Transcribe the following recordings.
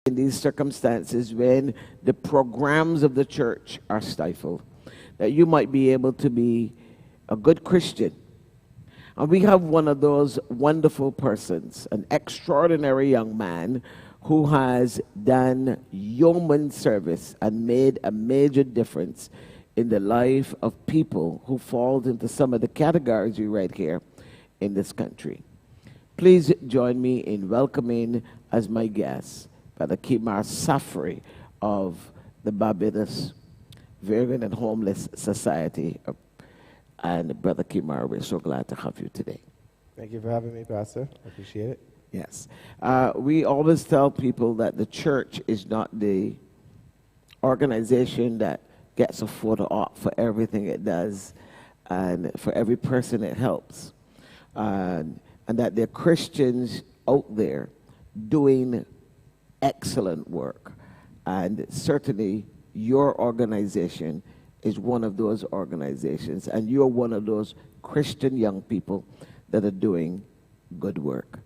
in these circumstances when the programs of the church are stifled, that you might be able to be a good Christian. And we have one of those wonderful persons, an extraordinary young man who has done yeoman service and made a major difference in the life of people who fall into some of the categories we read here in this country. Please join me in welcoming as my guest Brother Kimar Safri of the Barbados Veteran and Homeless Society. And Brother Kimar, we're so glad to have you today. Thank you for having me, Pastor. I appreciate it. Yes. We always tell people that the church is not the organization that gets a photo op for everything it does and for every person it helps. And that there are Christians out there doing excellent work. And certainly your organization is one of those organizations, and you're one of those Christian young people that are doing good work.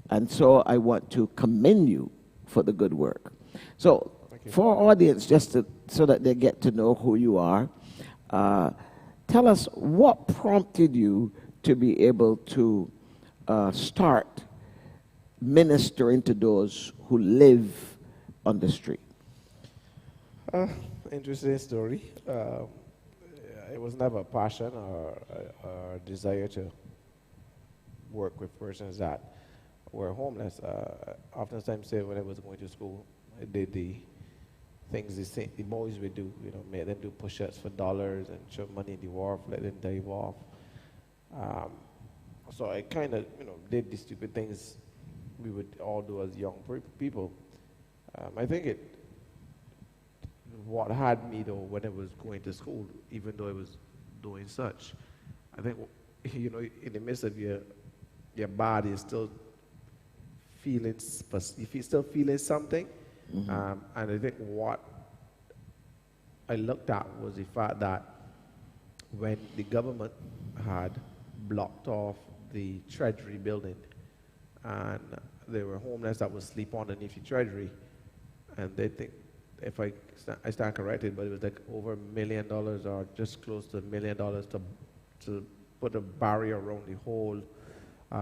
And so I want to commend you for the good work. So for our audience, so that they get to know who you are, tell us what prompted you to be able to start ministering to those who live on the street. Interesting story. It was never a passion or a desire to work with persons that were homeless. Oftentimes, say when I was going to school, I did the things the boys would do. You know, made them do push-ups for dollars and shove money in the wharf, let them dive off. So I kind of, did the stupid things we would all do as young people. I think what had me though when I was going to school, even though I was doing such, I think, in the midst of your body is still feeling, if you're still feeling something, and I think what I looked at was the fact that when the government had blocked off the Treasury building, and there were homeless that would sleep underneath the Treasury, and they think, if I stand corrected, but it was like over $1 million or just close to $1 million to put a barrier around the whole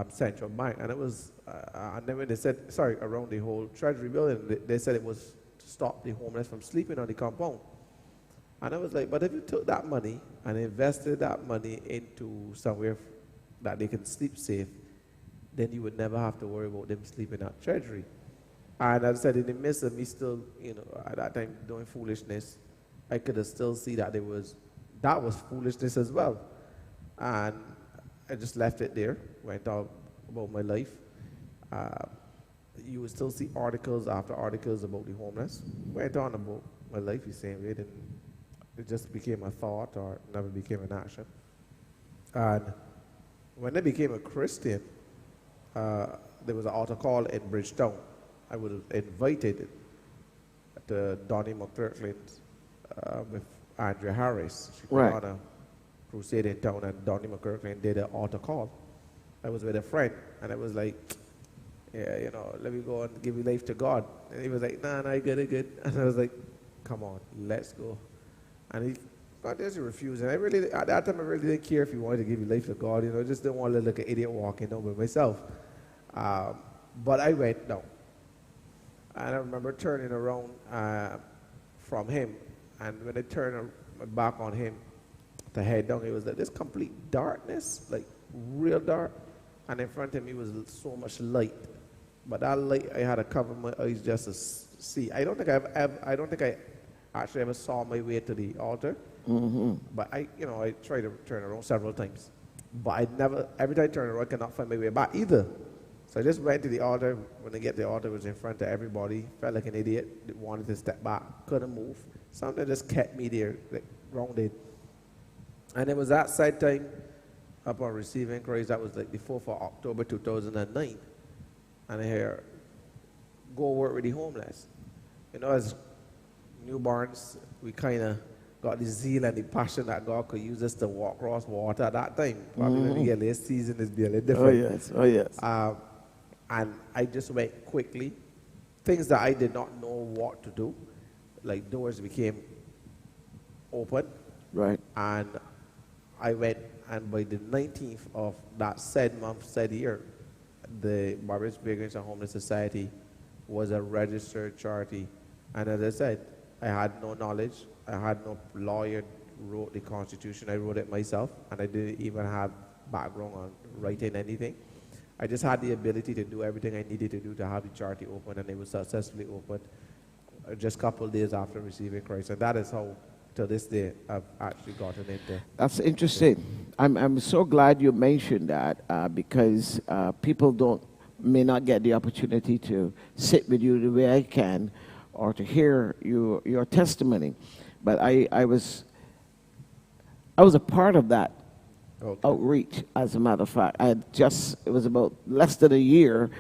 central bank. And it was, and then when they said, around the whole Treasury building, they said it was to stop the homeless from sleeping on the compound. And I was like, but if you took that money and invested that money into somewhere that they can sleep safe, then you would never have to worry about them sleeping at Treasury. And as I said, in the midst of me still, at that time doing foolishness, I could have still see that that was foolishness as well. And I just left it there, went on about my life. You would still see articles after articles about the homeless. Went on about my life the same way, and it just became a thought or never became an action. And when I became a Christian, there was an altar call in Bridgetown. I was invited to Donnie McClurkin's with Andrea Harris. She put on a crusade in town, and Donnie McClurkin did an altar call. I was with a friend, and I was like, yeah, let me go and give your life to God. And he was like, nah, I get it. And I was like, come on, let's go. And he continuously refused. And at that time, I really didn't care if he wanted to give your life to God. I just didn't want to look like an idiot walking down by myself. But I went down. And I remember turning around from him, and when I turned my back on him to head down, it was like this complete darkness, like real dark, and in front of me was so much light. But that light, I had to cover my eyes just to see. I don't think I actually ever saw my way to the altar, but I tried to turn around several times, but every time I turned around, I could not find my way back either. So I just went to the altar. When I get to the altar, it was in front of everybody. Felt like an idiot. Wanted to step back. Couldn't move. Something just kept me there, like grounded. And it was that side time, upon receiving Christ, that was like the 4th of October 2009. And I hear, go work with the homeless. As newborns, we kind of got the zeal and the passion that God could use us to walk across water at that time. Probably when we get late season, it's be a little different. Oh, yes. And I just went quickly things that I did not know what to do, like doors became open, Right. and I went, and by the 19th of that said month, said year, the Barbados Vagrants and Homeless Society was a registered charity. And as I said, I had no knowledge. I had no lawyer wrote the Constitution. I wrote it myself, and I didn't even have background on writing anything. I just had the ability to do everything I needed to do to have the charity open, and it was successfully opened just a couple of days after receiving Christ. And that is how, to this day, I've actually gotten into. That's interesting. I'm so glad you mentioned that because people may not get the opportunity to sit with you the way I can, or to hear your testimony. But I was a part of that outreach. As a matter of fact, it was about less than a year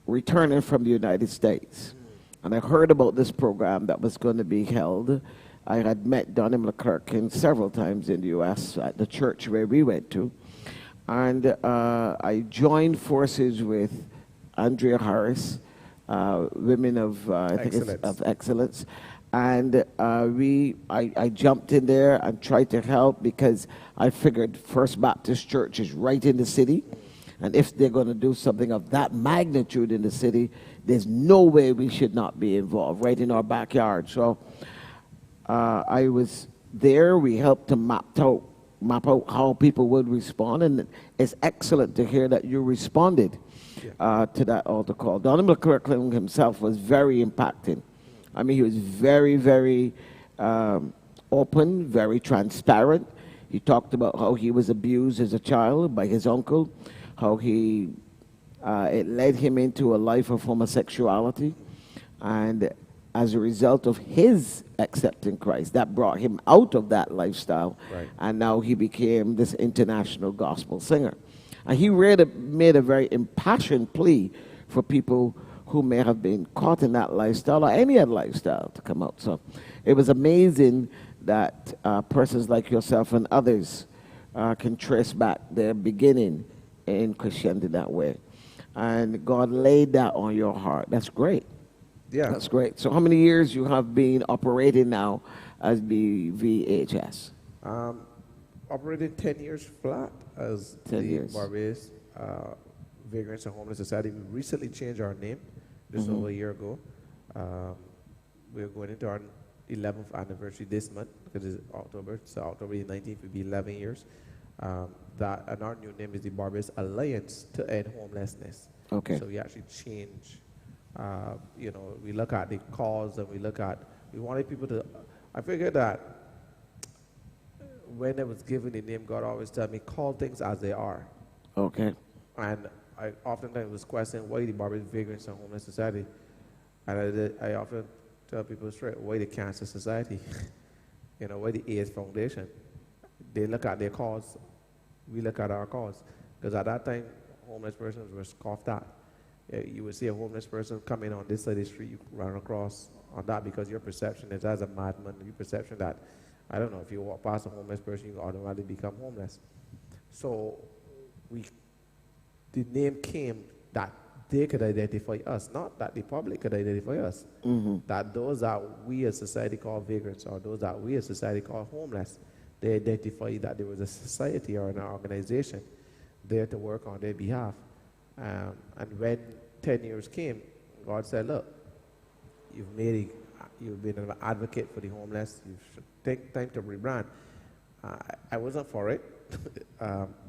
returning from the United States, and I heard about this program that was going to be held. I had met Donnie McClurkin several times in the U.S. at the church where we went to. And I joined forces with Andrea Harris, Women of, of Excellence. And I jumped in there and tried to help because I figured First Baptist Church is right in the city. And if they're going to do something of that magnitude in the city, there's no way we should not be involved, right in our backyard. So I was there. We helped to map out how people would respond, and it's excellent to hear that you responded to that altar call. Donnie McClurkin himself was very impacting. I mean, he was very, very open, very transparent. He talked about how he was abused as a child by his uncle, how it led him into a life of homosexuality, and as a result of his accepting Christ, that brought him out of that lifestyle, and now he became this international gospel singer. And he really made a very impassioned plea for people who may have been caught in that lifestyle or any other lifestyle to come out. So it was amazing that persons like yourself and others can trace back their beginning in Christianity that way. And God laid that on your heart. That's great. Yeah. That's great. So how many years you have been operating now as BVHS? Operated 10 years flat as 10 the years. Barbados Vagrants and Homeless Society. We recently changed our name just over a year ago. We're going into our 11th anniversary this month because it's October. So October the 19th will be 11 years. And our new name is the Barbados Alliance to End Homelessness. Okay. So we actually change. We look at the cause and we wanted people to, I figured that when I was given the name, God always tell me, call things as they are. Okay. And I oftentimes was questioning why the Barbados Vagrants and Homeless Society. And I often tell people straight, why the Cancer Society? Why the AIDS Foundation? They look at their cause, we look at our cause. Because at that time, homeless persons were scoffed at. You would see a homeless person coming on this side of the street, you run across on that because your perception is as a madman, your perception that, I don't know, if you walk past a homeless person, you automatically become homeless. So the name came that they could identify us, not that the public could identify us. That those that we as society call vagrants or those that we as society call homeless, they identify that there was a society or an organization there to work on their behalf. And when 10 years came, God said, look, you've been an advocate for the homeless. You should take time to rebrand. I wasn't for it,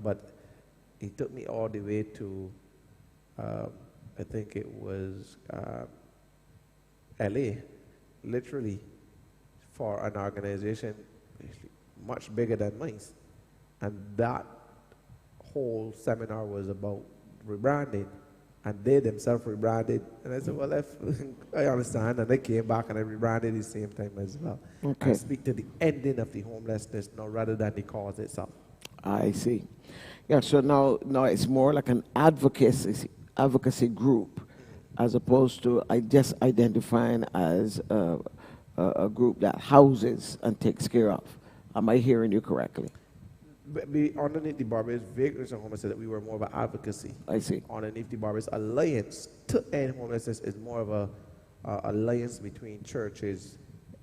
but he took me all the way to, I think it was LA, literally, for an organization much bigger than mine. And that whole seminar was about rebranding, and they themselves rebranded. And I said, well, I understand. And they came back and I rebranded at the same time as well. Okay. I speak to the ending of the homelessness now rather than the cause itself. I see. Yeah, so now it's more like an advocacy group as opposed to just identifying as a group that houses and takes care of. Am I hearing you correctly? Underneath the Barbados Vagrants and Homeless, that we were more of an advocacy. I see. Underneath the Barbados Alliance to End Homelessness is more of alliance between churches,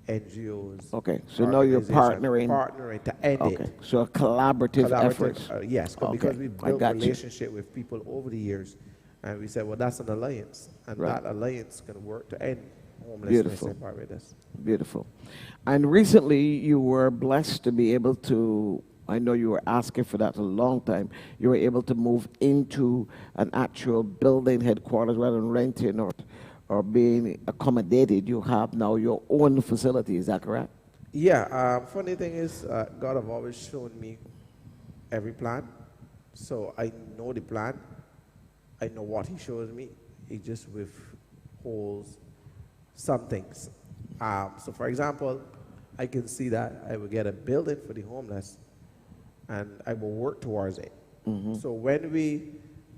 NGOs, Okay, so now you're partnering to end okay, it. so a collaborative efforts. Yes, Okay, because we I built got you. relationship with people over the years, and we said, well, that's an alliance, and Right. that alliance can work to end homelessness Beautiful. in Barbados. Beautiful. And recently you were blessed to be able to, I know you were asking for that a long time, you were able to move into an actual building headquarters rather than renting or being accommodated. You have now your own facility, is that correct? Yeah, funny thing is, God have always shown me every plan, so I know the plan. I know what He shows me. He just withholds some things. So, for example, I can see that I will get a building for the homeless, and I will work towards it. So when we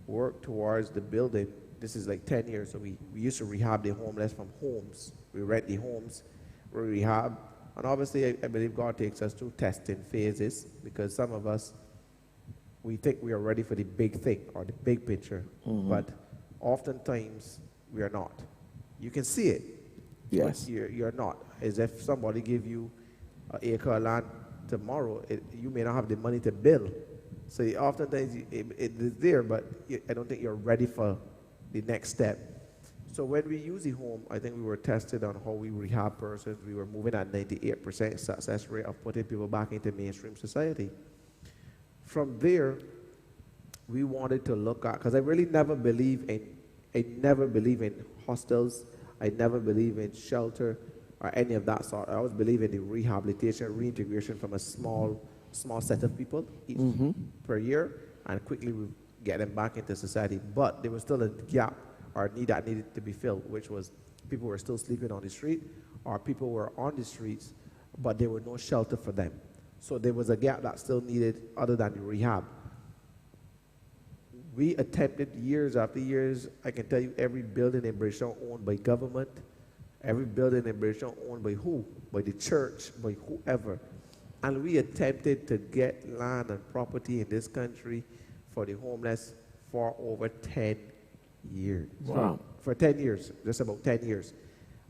work towards the building, this is like 10 years. So we used to rehab the homeless from homes. We rent the homes, we rehab. And obviously, I believe God takes us through testing phases, because some of us, we think we are ready for the big thing or the big picture, but oftentimes we are not. You can see it, Yes. but you're not. As if somebody give you an acre of land tomorrow, you may not have the money to build. So oftentimes it is there, but I don't think you're ready for the next step. So when we use the home, I think we were tested on how we rehab persons. We were moving at 98% success rate of putting people back into mainstream society. From there, we wanted to look at, because I really never believe in hostels. I never believe in shelter or any of that sort. I always believe in the rehabilitation, reintegration from a small set of people each per year, and quickly we get them back into society. But there was still a gap or need that needed to be filled, which was people were still sleeping on the street, or people were on the streets, but there was no shelter for them. So there was a gap that still needed other than the rehab. We attempted years after years. I can tell you every building in Bridgetown owned by government, every building in Bridgetown owned by who? By the church, by whoever. And we attempted to get land and property in this country for the homeless for over 10 years. Wow. For 10 years, just about 10 years.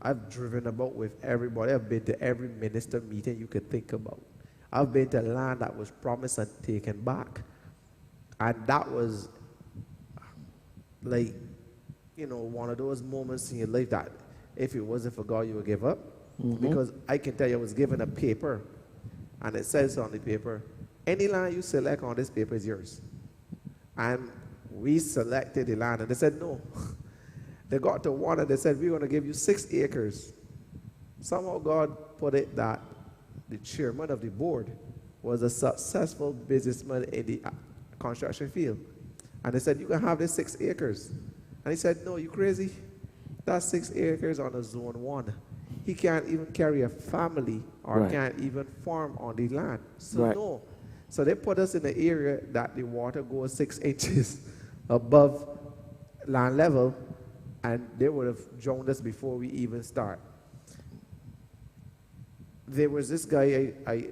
I've driven about with everybody. I've been to every minister meeting you could think about. I've been to land that was promised and taken back. And that was like, one of those moments in your life that if it wasn't for God, you would give up. Because I can tell you, I was given a paper, and it says on the paper, any land you select on this paper is yours. And we selected the land, and they said no. They got to one, and they said, we're going to give you 6 acres. Somehow God put it that the chairman of the board was a successful businessman in the construction field. And they said, you can have this 6 acres. And he said, no, you crazy? That's 6 acres on a zone 1. He can't even carry a family or can't even farm on the land. So no. So they put us in an area that the water goes 6 inches above land level, and they would have drowned us before we even start. There was this guy, I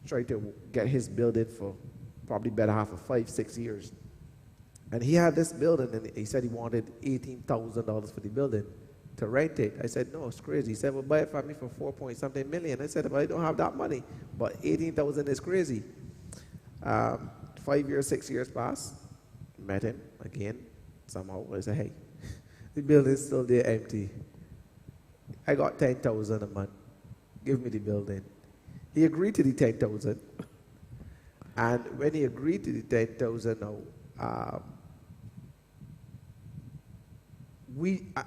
tried to get his building for probably better half of 5-6 years. And he had this building, and he said he wanted $18,000 for the building to rent it. I said, no, it's crazy. He said, well, buy it for me for 4-point-something million. I said, well, I don't have that money, but 18,000 is crazy. 5 years, 6 years passed. Met him again. Somehow I said, hey, the building's still there empty. I got 10,000 a month. Give me the building. He agreed to the 10,000. And when he agreed to the 10,000,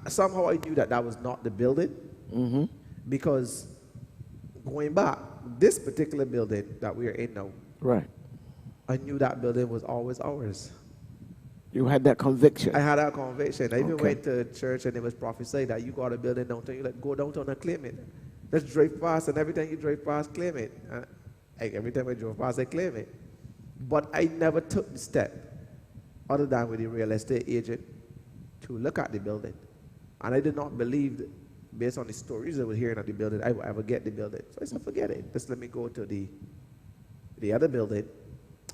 somehow I knew that was not the building, because going back, this particular building that we are in now, I knew that building was always ours. You had that conviction. I had that conviction. I even went to church, and it was prophesied that you got a building downtown. You go downtown and claim it. Just drive past, and every time you drive past, claim it. Every time I drove past, I claim it. But I never took the step, other than with the real estate agent, to look at the building. And I did not believe, based on the stories I was hearing of the building, I would ever get the building. So I said, forget it. Just let me go to the other building.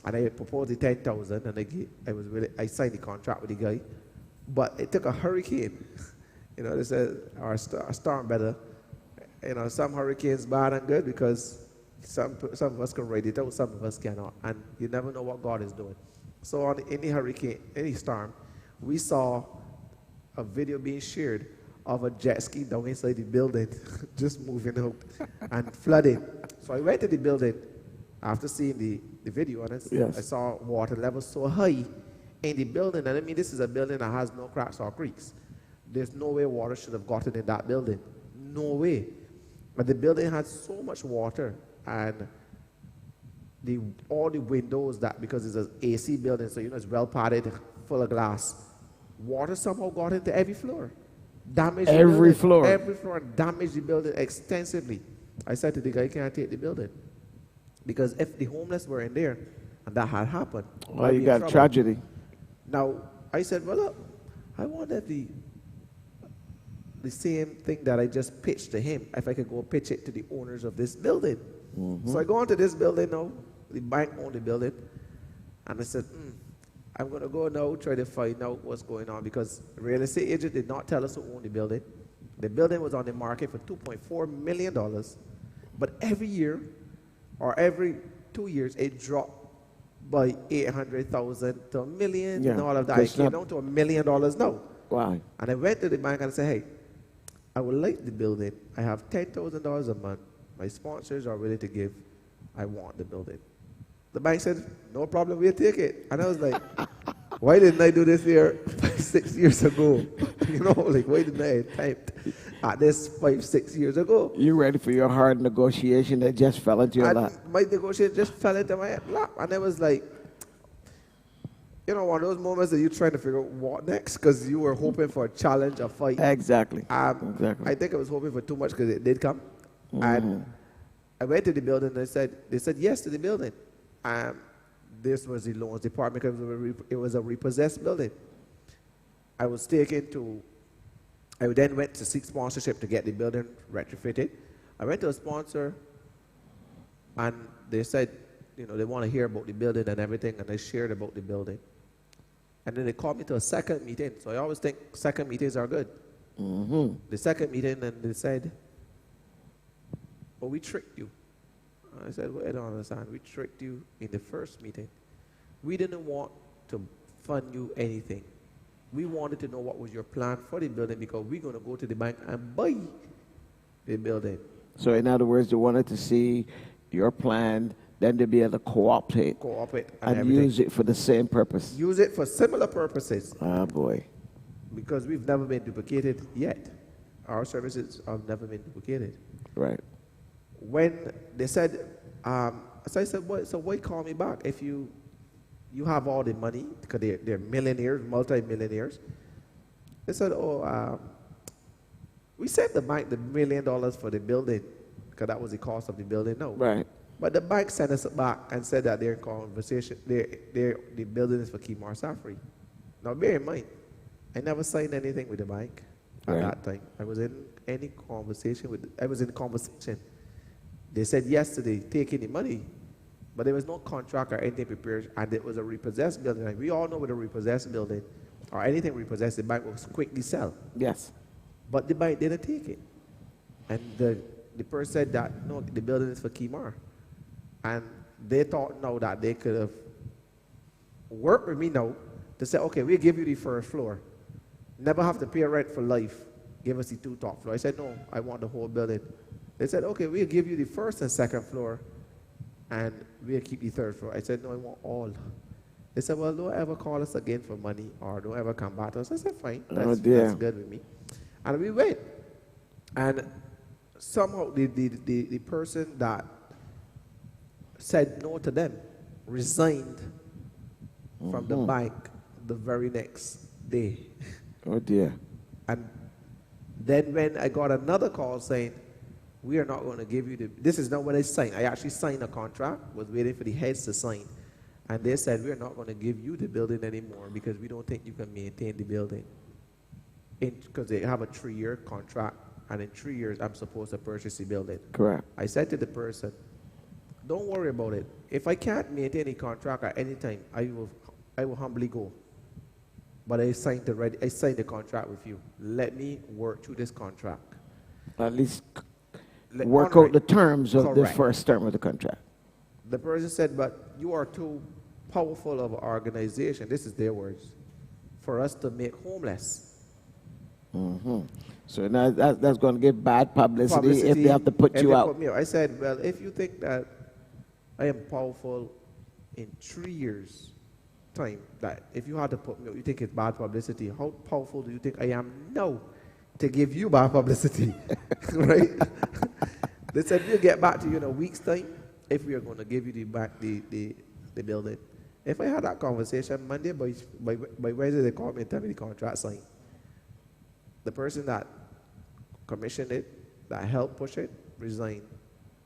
And I proposed the 10,000, and I signed the contract with the guy. But it took a hurricane You know, they said our storm better. You know, some hurricanes bad and good because some of us can ride it out, some of us cannot. And you never know what God is doing. So on any hurricane, any storm, we saw a video being shared of a jet ski down inside the building, just moving out and flooding. So I went to the building after seeing the video, and Yes. I saw water levels so high in the building. And I mean, this is a building that has no cracks or creeks. There's no way water should have gotten in that building. No way. But the building had so much water, and all the windows, that because it's an AC building, so you know it's well padded, full of glass. Water somehow got into every floor. Damaged the Every building. floor. Every floor, damaged the building extensively. I said to the guy, can't take the building. Because if the homeless were in there and that had happened, Well, I'd be you in got trouble. tragedy. Now, I said, well, look, I wonder if the same thing that I just pitched to him, if I could go pitch it to the owners of this building. So I go into this building now, the bank owned the building, and I said, I'm going to go now try to find out what's going on, because the real estate agent did not tell us who owned the building. The building was on the market for $2.4 million, but every year or every 2 years it dropped by 800,000 to $1 million and all of that. It came down to $1 million now. Wow. And I went to the bank and I said, hey, I would like the building. I have $10,000 a month. My sponsors are willing to give. I want the building. The bank said, no problem, we'll take it. And I was like, why didn't I do this here 5-6 years ago? You know, like, why didn't I attempt at this 5-6 years ago? You ready for your hard negotiation that just fell into your And lap? my negotiation just fell into my lap. And I was like, you know, one of those moments that you're trying to figure out what next, because you were hoping for a challenge, a fight. Exactly. Exactly. I think I was hoping for too much because it did come. And I went to the building and they said yes to the building. This was the loans department because it was a repossessed building. I then went to seek sponsorship to get the building retrofitted. I went to a sponsor and they said, you know, they want to hear about the building and everything, and I shared about the building. And then they called me to a second meeting. So I always think second meetings are good. The second meeting, and they said, well, we tricked you. I said, well, I don't understand. We tricked you in the first meeting. We didn't want to fund you anything. We wanted to know what was your plan for the building, because we're going to go to the bank and buy the building. So in other words, they wanted to see your plan, then to be able to cooperate and everything. use it for the same purpose. Use it for similar purposes. Ah, boy. Because we've never been duplicated yet. Our services have never been duplicated. Right. When they said, so I said, well, so why call me back if you have all the money, because they're millionaires, multi-millionaires. They said, we sent the bank the $1 million for the building, because that was the cost of the building. No. Right. But the bank sent us back and said that their conversation, the building is for Kimar Safri. Now bear in mind, I never signed anything with the bank at that time. I was in conversation. They said yesterday, taking the money, but there was no contract or anything prepared, and it was a repossessed building. And we all know with a repossessed building, or anything repossessed, the bank will quickly sell. Yes. But the bank didn't take it. And the person said that, no, the building is for Kimar. And they thought now that they could have worked with me now to say, okay, we'll give you the first floor. Never have to pay rent for life. Give us the 2 top floors. I said, no, I want the whole building. They said, okay, we'll give you the first and second floor, and we'll keep the third floor. I said, no, I want all. They said, well, don't ever call us again for money, or don't ever come back to us. I said, fine, that's good with me. And we went. And somehow the person that said no to them resigned from the bank the very next day. Oh, dear. And then when I got another call saying, we are not going to give you this is not what I signed. I actually signed a contract, was waiting for the heads to sign. And they said, we're not going to give you the building anymore because we don't think you can maintain the building. Because they have a 3-year contract, and in 3 years, I'm supposed to purchase the building. Correct. I said to the person, don't worry about it. If I can't maintain a contract at any time, I will humbly go. but I signed the contract with you. Let me work through this contract. At least work out the terms of the Correct. first term of the contract. The person said, but you are too powerful of an organization, this is their words, for us to make homeless. So now that's going to give bad publicity if they have to put you out. I said, well, if you think that I am powerful in 3 years' time, that if you had to put me out, you think it's bad publicity, how powerful do you think I am now to give you bad publicity? Right? They said, we'll get back to you in a week's time if we are going to give you the building. If I had that conversation Monday, by Wednesday they called me and tell me the contract signed. The person that commissioned it, that helped push it, resigned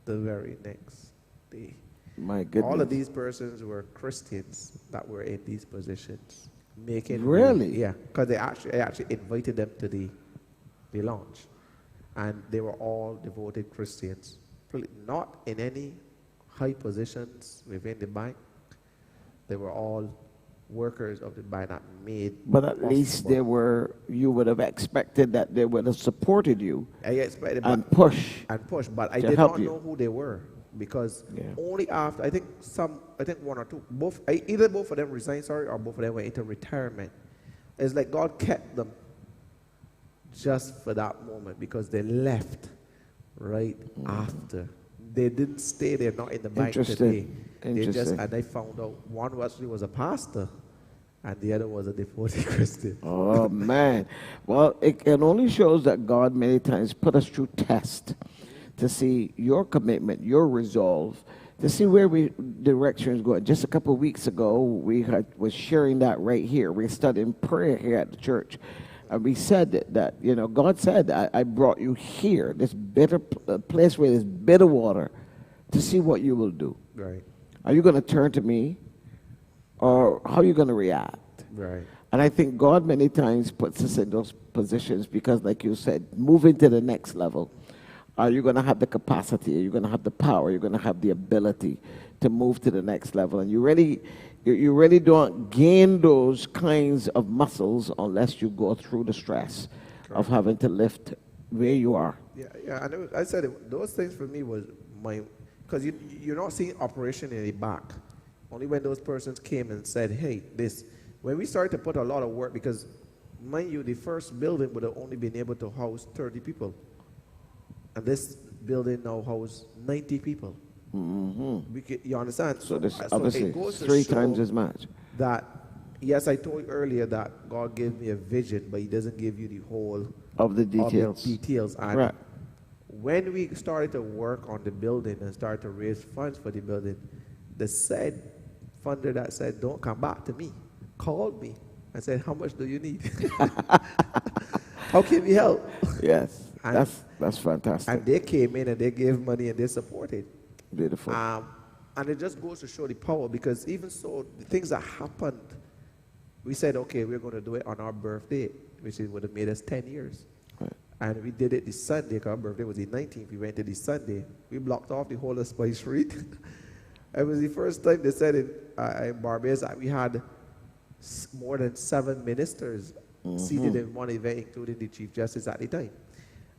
the very next day. My goodness. All of these persons were Christians that were in these positions. Really? Yeah, because I actually invited them to the launch. And they were all devoted Christians. Not in any high positions within the bank. They were all workers of the bank that made. But at least you would have expected that they would have supported you. I expected and push. But I did not know who they were, because only after I think one or two, either both of them resigned, or both of them went into retirement. It's like God kept them just for that moment, because they left right after. They didn't stay there, not in the bank today. And I found out one was a pastor and the other was a devoted Christian. Oh, man. Well, it only shows that God many times put us through test to see your commitment, your resolve, to see where direction is going. Just a couple of weeks ago, was sharing that right here. We're studying prayer here at the church. And we said that God said, I brought you here, this bitter place where there's bitter water, to see what you will do. Right. Are you going to turn to me, or how are you going to react? Right. And I think God many times puts us in those positions because, like you said, moving to the next level. Are you going to have the capacity? Are you going to have the power? Are you going to have the ability to move to the next level? And you really don't gain those kinds of muscles unless you go through the stress of having to lift where you are. Yeah. And I said those things for me was because you're not seeing operation in the back. Only when those persons came and said, hey, when we started to put a lot of work, because mind you, the first building would have only been able to house 30 people. And this building now houses 90 people. You understand? So obviously, it goes 3 times as much. That, yes, I told you earlier that God gave me a vision, but he doesn't give you the whole of the details. And right. When we started to work on the building and started to raise funds for the building, the said funder that said, don't come back to me, called me and said, how much do you need? How can we help? Yes, that's fantastic. And they came in and they gave money and they supported. Beautiful. And it just goes to show the power, because even so, the things that happened, we said, okay, we're going to do it on our birthday, which would have made us 10 years. Right. And we did it this Sunday, because our birthday was the 19th. We went to this Sunday. We blocked off the whole of Spice Street. It was the first time they said in Barbados that we had more than 7 ministers seated in one event, including the Chief Justice at the time.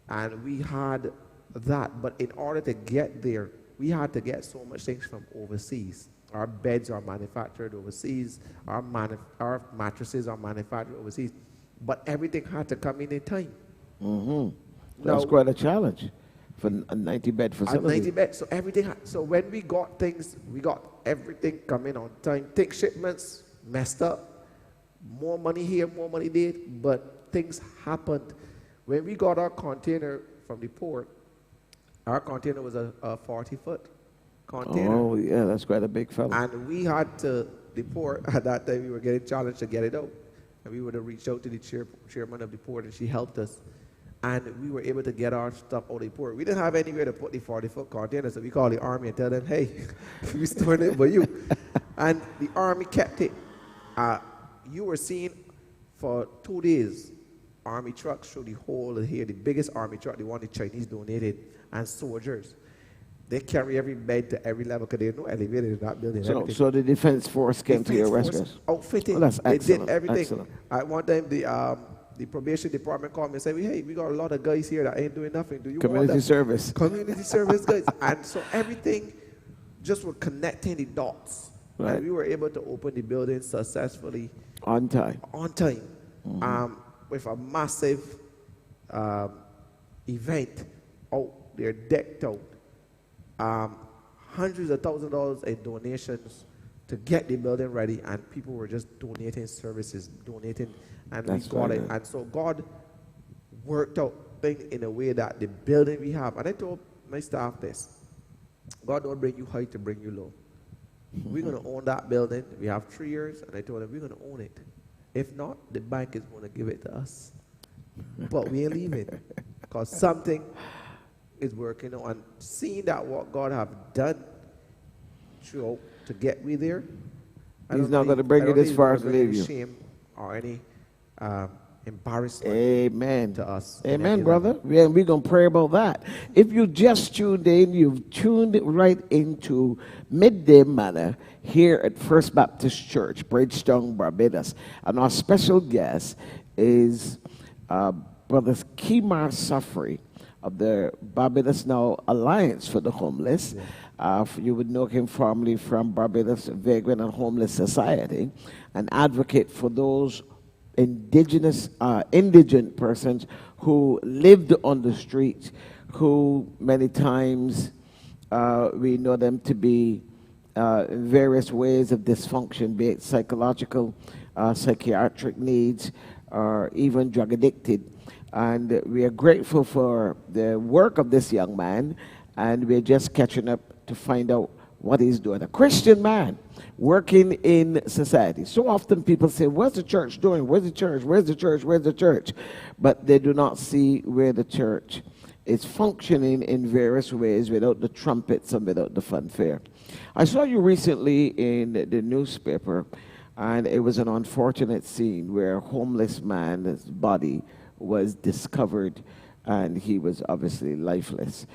And we had that, but in order to get there, we had to get so much things from overseas. Our beds are manufactured overseas. Our mattresses are manufactured overseas. But everything had to come in time. That's quite a challenge for a 90-bed facility. 90 beds. So everything. So when we got things, we got everything coming on time. Shipments messed up. More money here, more money there. But things happened. When we got our container from the port, our container was a 40-foot container. Oh, yeah, that's quite a big fella. And we had to, the port, at that time, we were getting challenged to get it out. And we would have reached out to the chairman of the port, and she helped us. And we were able to get our stuff out of the port. We didn't have anywhere to put the 40-foot container, so we called the Army and tell them, hey, we stored it for you. And the Army kept it. You were seeing for 2 days, Army trucks through the whole of here, the biggest Army truck, the one the Chinese donated, and soldiers. They carry every bed to every level because there's no elevator in that building. So the defense force came to your rescue. Outfitting. Oh, that's They did excellent. everything. Excellent. At one time, the probation department called me and said, "Hey, we got a lot of guys here that ain't doing nothing. Do you want Community them?" service. Community service guys. And so everything just were connecting the dots. Right. And we were able to open the building successfully On time. on time, with a massive event out there, decked out. Hundreds of thousands of dollars in donations to get the building ready, and people were just donating services, donating, and That's we got right, it. yeah. And so God worked out things in a way that the building we have, and I told my staff this: God don't bring you high to bring you low. We're going to own that building. We have 3 years, and I told them we're going to own it. If not, the bank is going to give it to us. But we ain't leaving, because something is working on. Seeing that what God have done throughout to get me there, He's not going to bring you this far to leave you. Shame or any embarrassment. Amen. To us. Amen, brother. We're going to pray about that. If you just tuned in, you've tuned right into Midday Manna here at First Baptist Church, Bridgetown, Barbados. And our special guest is Brother Kimar Safri of the Barbados Now Alliance for the Homeless. You would know him formerly from Barbados Vagrant and Homeless Society, an advocate for those indigent persons who lived on the streets, who many times we know them to be in various ways of dysfunction, be it psychological, psychiatric needs, or even drug addicted. And we are grateful for the work of this young man, and we're just catching up to find out what he's doing. A Christian man working in society. So often people say, what's the church doing? Where's the church? Where's the church? Where's the church? But they do not see where the church is functioning in various ways without the trumpets and without the fanfare. I saw you recently in the newspaper, and it was an unfortunate scene where a homeless man's body was discovered, and he was obviously lifeless.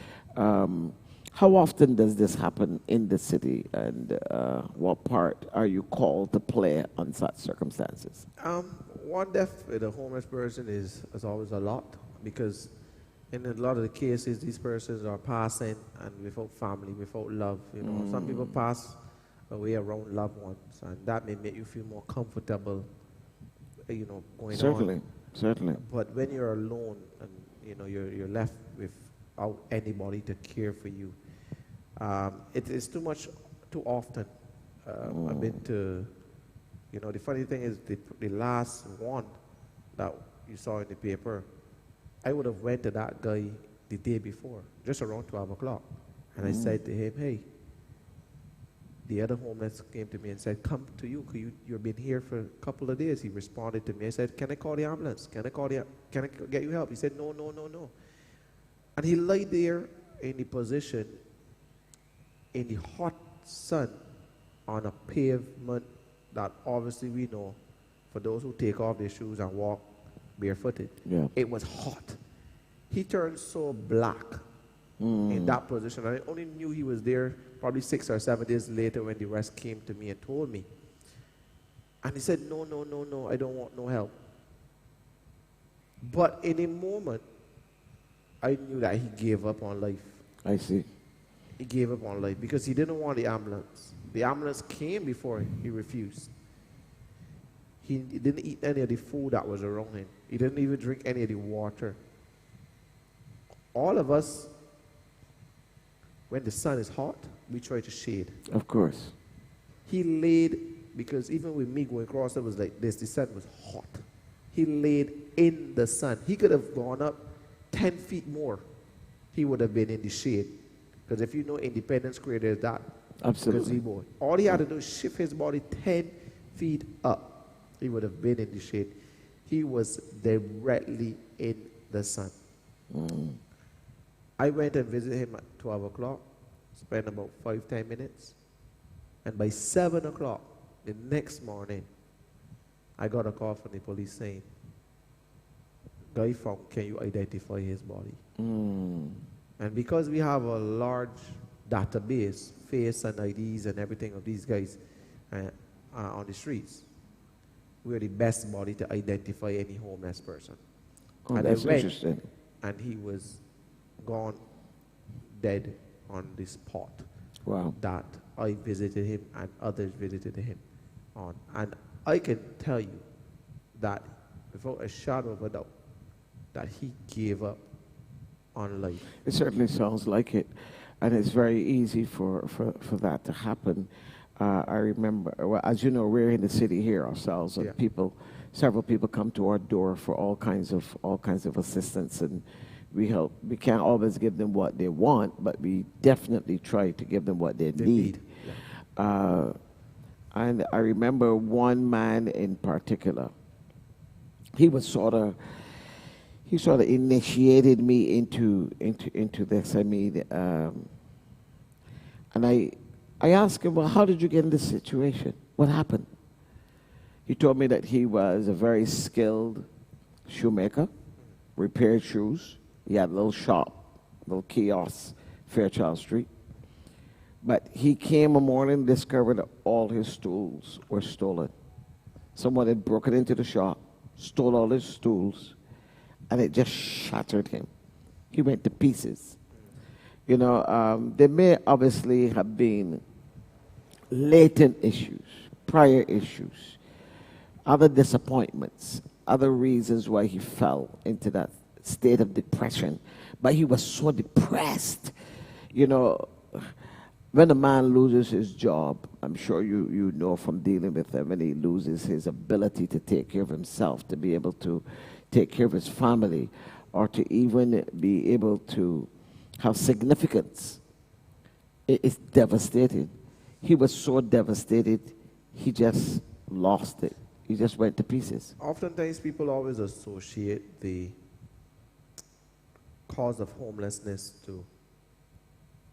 How often does this happen in the city, and what part are you called to play on such circumstances? One death with a homeless person is always a lot, because in a lot of the cases, these persons are passing and without family, without love. You know, some people pass away around loved ones, and that may make you feel more comfortable, you know, going on. Certainly. But when you're alone and, you know, you're left without anybody to care for you, it is too often. I've been to, you know, the funny thing is the last one that you saw in the paper, I would have went to that guy the day before, just around 12 o'clock. And I said to him, hey, the other homeless came to me and said, come to you, because you've been here for a couple of days. He responded to me. I said, can I call the ambulance? Can I get you help? He said, no. And he lay there in the position in the hot sun on a pavement that obviously we know for those who take off their shoes and walk barefooted. Yeah. It was hot. He turned so black in that position. I only knew he was there probably 6 or 7 days later when the rest came to me and told me. And he said, no, I don't want no help. But in a moment, I knew that he gave up on life. I see. He gave up on life because he didn't want the ambulance. The ambulance came before he refused. He didn't eat any of the food that was around him. He didn't even drink any of the water. All of us, when the sun is hot, we try to shade. Of course. He laid, because even with me going across, it was like this. The sun was hot. He laid in the sun. He could have gone up 10 feet more. He would have been in the shade. Because if you know Independence Square, there's that gazebo. All he had to do is shift his body 10 feet up. He would have been in the shade. He was directly in the sun. I went and visited him at 12 o'clock, spent about 5-10 minutes. And by 7 o'clock the next morning, I got a call from the police saying, guy found, can you identify his body? And because we have a large database, face and IDs and everything of these guys on the streets. We're the best body to identify any homeless person. Oh, And that's they went, interesting. and he was gone dead on the spot. Wow. That I visited him and others visited him on. And I can tell you that without a shadow of a doubt, that he gave up on life. It certainly sounds like it, and it's very easy for that to happen. I remember, well, as you know, we're in the city here ourselves, and Yeah. several people come to our door for all kinds of assistance, and we help. We can't always give them what they want, but we definitely try to give them what they need. Yeah. And I remember one man in particular. He sort of initiated me into this. I mean, and I asked him, well, how did you get in this situation? What happened? He told me that he was a very skilled shoemaker, repaired shoes. He had a little shop, little kiosk, Fairchild Street. But he came one morning and discovered that all his stools were stolen. Someone had broken into the shop, stole all his stools, and it just shattered him. He went to pieces. You know, there may obviously have been latent issues, prior issues, other disappointments, other reasons why he fell into that state of depression. But he was so depressed. You know, when a man loses his job, I'm sure you know from dealing with him, when he loses his ability to take care of himself, to be able to take care of his family, or to even be able to have significance, it's devastating. He was so devastated, he just lost it. He just went to pieces. Oftentimes, people always associate the cause of homelessness to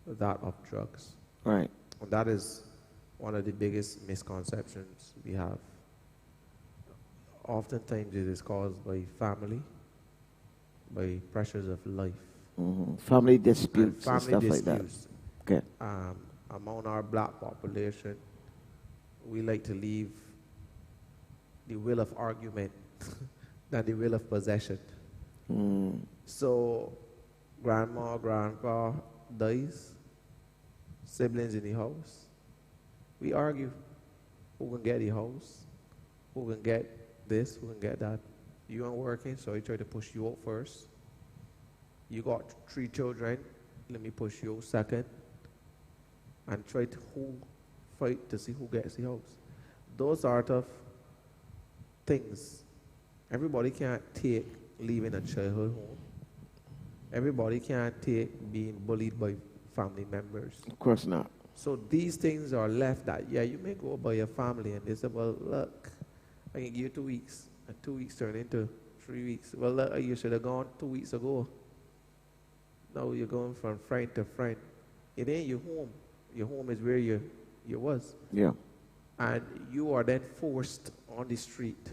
that of drugs. Right. And that is one of the biggest misconceptions we have. Oftentimes, it is caused by family, by pressures of life. Mm-hmm. Family disputes and family stuff like that. disputes. Okay. Among our black population, we like to leave the will of argument than the will of possession. Mm. So, grandma, grandpa dies, siblings in the house. We argue who can get the house, who can get this, who can get that. You aren't working, so he try to push you out first. You got 3 children, let me push you out second. And try to fight to see who gets the house. Those sort of things. Everybody can't take leaving a childhood home. Everybody can't take being bullied by family members. Of course not. So these things are left that, yeah, you may go by your family and they say, well, look, I can give you 2 weeks. And 2 weeks turn into 3 weeks. Well, look, you should have gone 2 weeks ago. Now you're going from friend to friend. It ain't your home. Your home is where you was. Yeah. And you are then forced on the street.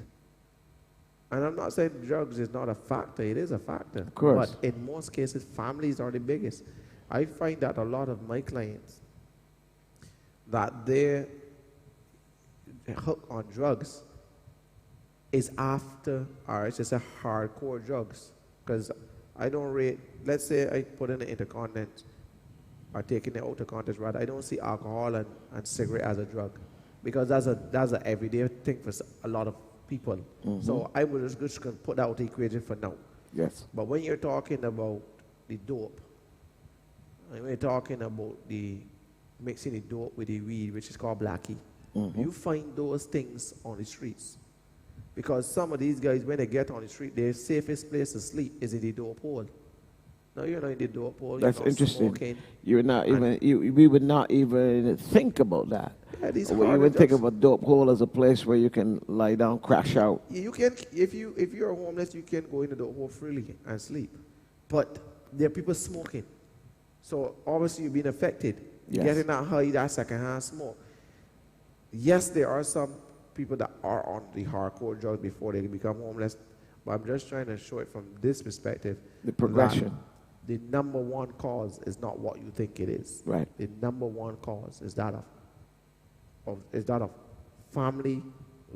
And I'm not saying drugs is not a factor. It is a factor. Of course. But in most cases, families are the biggest. I find that a lot of my clients, that their hook on drugs is after, or it's just a hardcore drugs. Because I don't rate, let's say I put in an intercontinent, or taking it out of context, rather, I don't see alcohol and cigarette as a drug. Because that's an everyday thing for a lot of people. Mm-hmm. So I would just put that out the equation for now. Yes. But when you're talking about the dope, and we're talking about the mixing the dope with the weed, which is called blackie, mm-hmm. You find those things on the streets. Because some of these guys, when they get on the street, their safest place to sleep is in the dope hole. No, you're not in the dope hole. That's interesting. Smoking. You're not even. We would not even think about that. Yeah, these we would think of a dope hole as a place where you can lie down, crash out. You can, if you're homeless, you can go into the dope hole freely and sleep. But there are people smoking, so obviously you've been affected. Yes. Getting that high, that secondhand smoke. Yes, there are some people that are on the hardcore drugs before they become homeless, but I'm just trying to show it from this perspective. The progression. the number one cause is not what you think it is. Right. The number one cause is that of family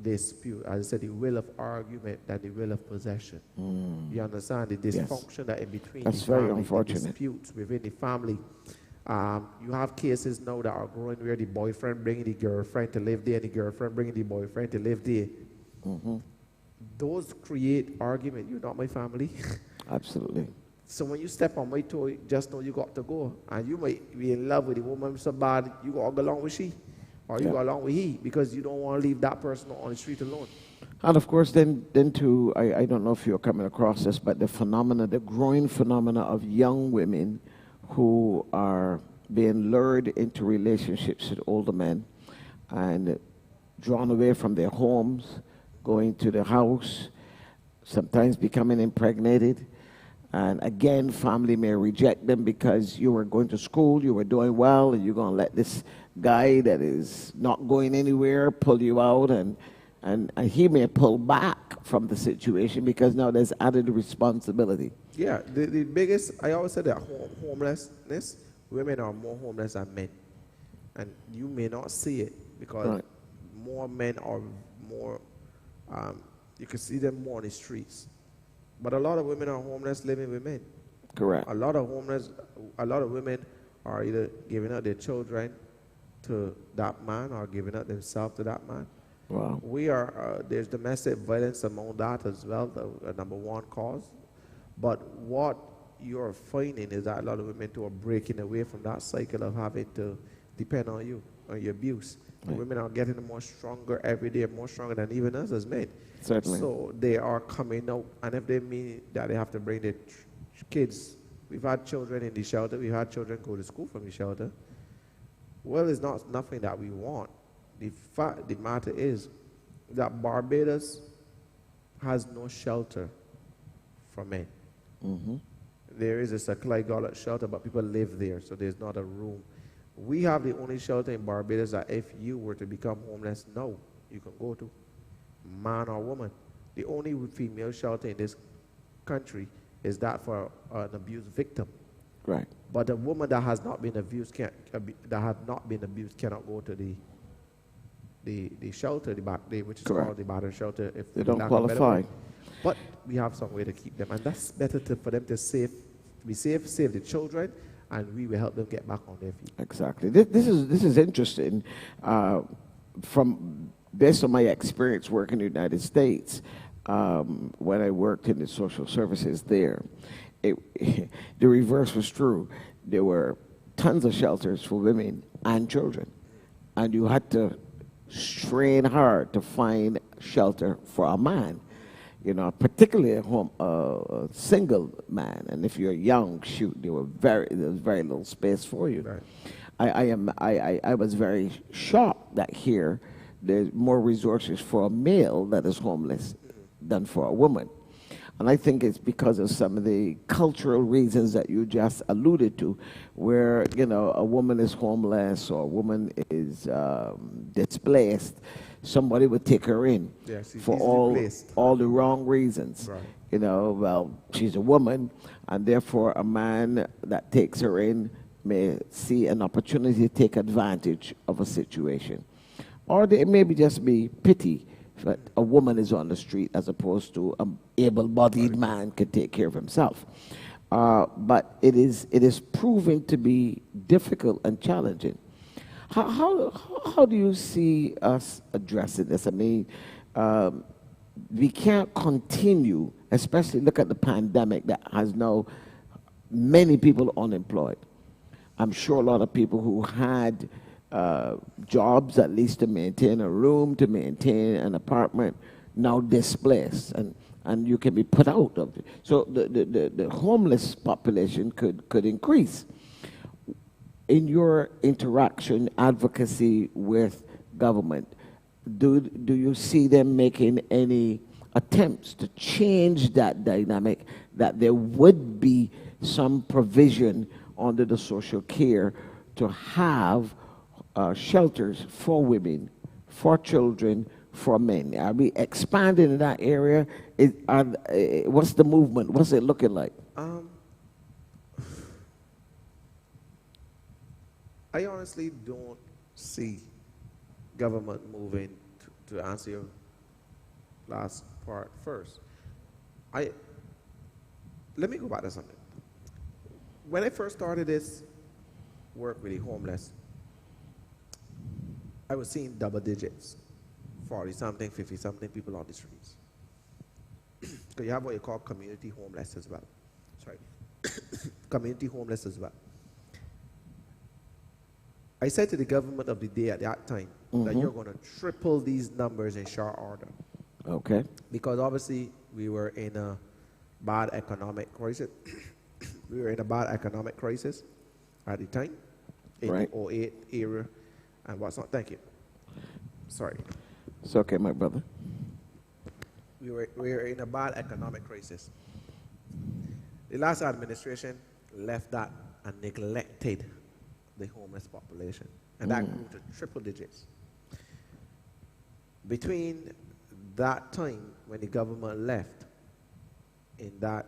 dispute. As I said, the will of argument than the will of possession. You understand the dysfunction that in between That's the very family, the unfortunate. disputes within the family. You have cases now that are growing where the boyfriend bringing the girlfriend to live there, and the girlfriend bringing the boyfriend to live there. Those create argument. You're not my family. Absolutely. So when you step on my toe, just know you got to go. And you might be in love with the woman so bad, you got to go along with she. Or you go along with he, because you don't want to leave that person on the street alone. And of course, then too, I don't know if you're coming across this, but the growing phenomena of young women who are being lured into relationships with older men and drawn away from their homes, going to the house, sometimes becoming impregnated. And again, family may reject them because you were going to school, you were doing well, and you're going to let this guy that is not going anywhere pull you out, and he may pull back from the situation because now there's added responsibility. Yeah, the biggest, I always say that homelessness, women are more homeless than men. And you may not see it because more men are more, you can see them more on the streets. But a lot of women are homeless living with men. Correct. A lot of women are either giving up their children to that man or giving up themselves to that man. Wow. There's domestic violence among that as well, the number one cause. But what you're finding is that a lot of women too are breaking away from that cycle of having to depend on you, on your abuse. Right. Women are getting more stronger every day, more stronger than even us as men. Certainly. So they are coming out, and if they mean that they have to bring their kids, we've had children in the shelter, we've had children go to school from the shelter. Well, it's not nothing that we want. The matter is that Barbados has no shelter for men. There is a Saklai Gullet shelter, but people live there, so there's not a room. We have the only shelter in Barbados that if you were to become homeless, no, you can go to, man or woman. The only female shelter in this country is that for an abused victim. Right. But a woman that has not been abused cannot go to the shelter, which is called the battered shelter. If they don't qualify. But we have some way to keep them, and that's better for them to save the children, and we will help them get back on their feet. Exactly. This is interesting. Based on my experience working in the United States, when I worked in the social services there, the reverse was true. There were tons of shelters for women and children, and you had to strain hard to find shelter for a man, particularly a single man. And if you're young, there was very little space for you. Right. I was very shocked that here there's more resources for a male that is homeless than for a woman. And I think it's because of some of the cultural reasons that you just alluded to, where, a woman is homeless or a woman is displaced, somebody would take her in for all the wrong reasons. Right. Well, she's a woman, and therefore a man that takes her in may see an opportunity to take advantage of a situation. Or it may just be pity that a woman is on the street as opposed to an able-bodied man can take care of himself. But it is proving to be difficult and challenging. How do you see us addressing this? I mean, we can't continue, especially look at the pandemic that has now many people unemployed. I'm sure a lot of people who had jobs, at least to maintain a room, to maintain an apartment, now displaced, and you can be put out of it. So the homeless population could increase. In your interaction, advocacy with government, do you see them making any attempts to change that dynamic, that there would be some provision under the social care to have shelters for women, for children, for men? Are we expanding in that area? What's the movement? What's it looking like? I honestly don't see government moving to answer your last part first. I Let me go back to something. When I first started this work with the homeless, I was seeing double digits, 40 something, 50 something people on the streets. So you have what you call community homeless as well. Sorry, community homeless as well. I said to the government of the day at that time that you're going to triple these numbers in short order. Okay. Because obviously we were in a bad economic crisis. We were in a bad economic crisis at the time, in Right. the '08 era, and what's not. Thank you. Sorry. It's okay, my brother. We were in a bad economic crisis. The last administration left that and neglected the homeless population, and that grew to triple digits. Between that time when the government left, in that,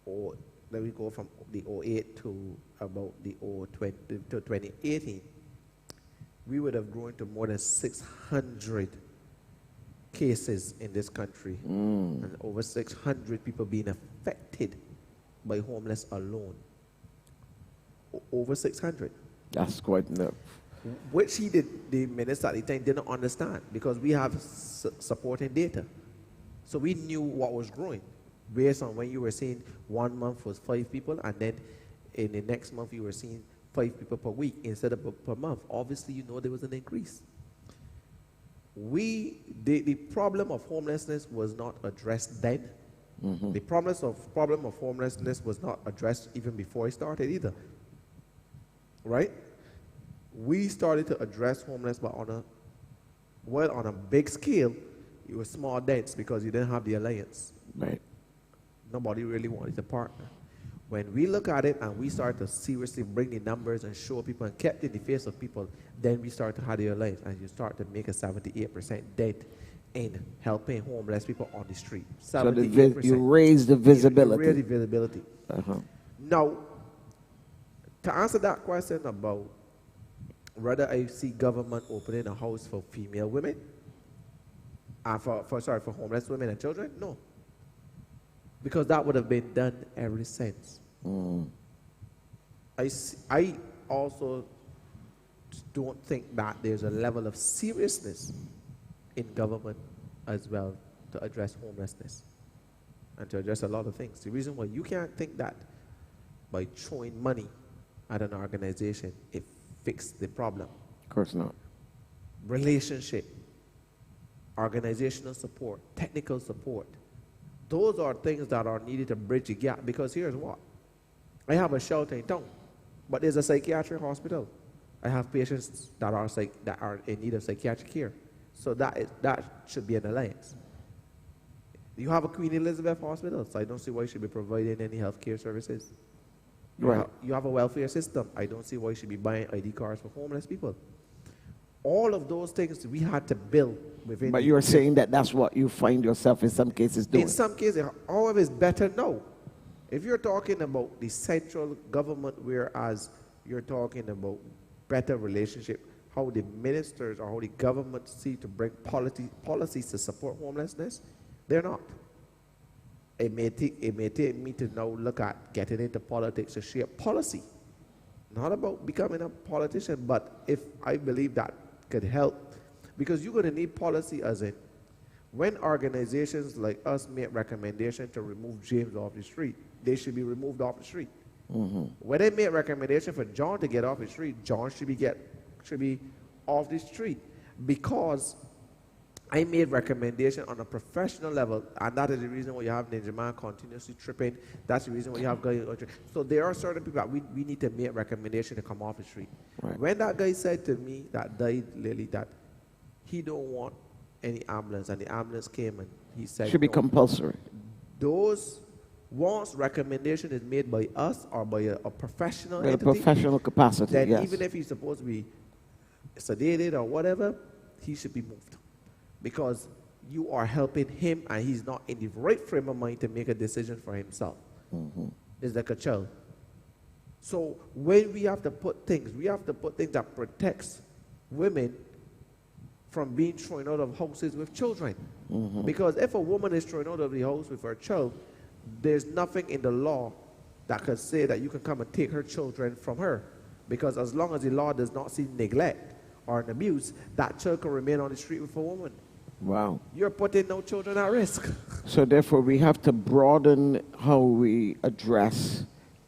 or let me go from the '08 to about the 020 to 2018, we would have grown to more than 600 cases in this country, and over 600 people being affected by homeless alone. Over 600. That's quite enough. Which the minister at the time didn't understand, because we have supporting data. So we knew what was growing based on when you were seeing 1 month was 5 people, and then in the next month you were seeing 5 people per week instead of per month. Obviously, you know there was an increase. The problem of homelessness was not addressed then. The problem of homelessness was not addressed even before it started either. Right? We started to address homelessness, but on a big scale, it was small dents because you didn't have the alliance. Right. Nobody really wanted to partner. When we look at it and we start to seriously bring the numbers and show people and kept in the face of people, then we start to have the alliance, and you start to make a 78% dent in helping homeless people on the street. 78%. So you raise the visibility. You raise the visibility. Now, to answer that question about whether I see government opening a house for female women, for homeless women and children, no. Because that would have been done ever since. I also don't think that there's a level of seriousness in government as well to address homelessness and to address a lot of things. The reason why you can't think that by throwing money at an organization, it fixed the problem. Of course not. Relationship, organizational support, technical support. Those are things that are needed to bridge the gap, because here's what. I have a shelter in town, but there's a psychiatric hospital. I have patients that are in need of psychiatric care. So that should be an alliance. You have a Queen Elizabeth Hospital, so I don't see why you should be providing any health care services. Right. You have a welfare system. I don't see why you should be buying ID cards for homeless people. All of those things we had to build within. But you're saying that that's what you find yourself in some cases doing. In some cases, however, it's better now. If you're talking about the central government, whereas you're talking about better relationship, how the ministers or how the government see to bring policies to support homelessness, they're not. It may take me to now look at getting into politics to shape policy. Not about becoming a politician, but if I believe that could help. Because you're going to need policy as in, when organizations like us make recommendations to remove James off the street, they should be removed off the street. When they make recommendation for John to get off the street, John should be off the street. Because I made recommendation on a professional level, and that is the reason why you have Ninja Man continuously tripping. That's the reason why you have guys. So there are certain people that we need to make recommendation to come off the street. Right. When that guy said to me, that died Lily, that he don't want any ambulance, and the ambulance came and he said Should be no. compulsory. Those, once recommendation is made by us or by a professional In a entity, professional capacity, then yes. even if he's supposed to be sedated or whatever, he should be moved. Because you are helping him and he's not in the right frame of mind to make a decision for himself. It's like a child. So when we have to put things that protects women from being thrown out of houses with children. Because if a woman is thrown out of the house with her child, there's nothing in the law that could say that you can come and take her children from her. Because as long as the law does not see neglect or an abuse, that child can remain on the street with a woman. Wow. You're putting no children at risk. So therefore, we have to broaden how we address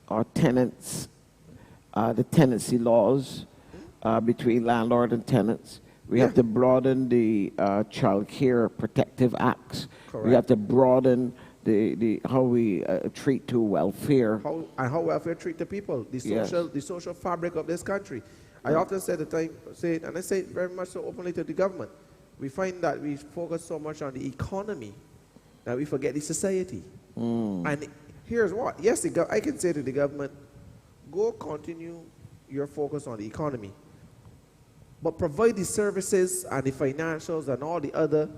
our tenants, the tenancy laws between landlord and tenants. We have to broaden the child care protective acts. Correct. We have to broaden the how we treat to welfare. How welfare treat the people, the social fabric of this country. I often say and I say it very much so openly to the government. We find that we focus so much on the economy that we forget the society. And here's what. Yes, I can say to the government, go continue your focus on the economy, but provide the services and the financials and all the other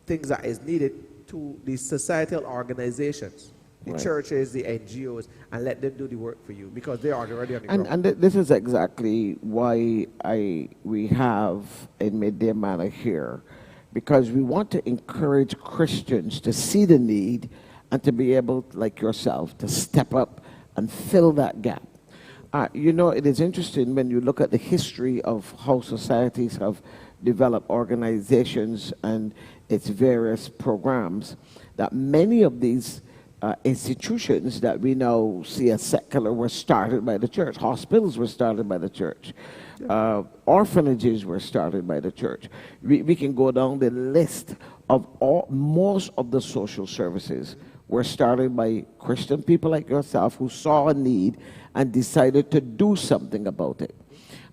things that is needed to the societal organizations, the churches, the NGOs, and let them do the work for you, because they are already on the ground. And this is exactly why we have a midday manna here, because we want to encourage Christians to see the need and to be able, like yourself, to step up and fill that gap. You know, it is interesting when you look at the history of how societies have developed organizations and its various programs, that many of these institutions that we now see as secular were started by the church. Hospitals were started by the church. Orphanages were started by the church. We can go down the list of most of the social services were started by Christian people like yourself who saw a need and decided to do something about it.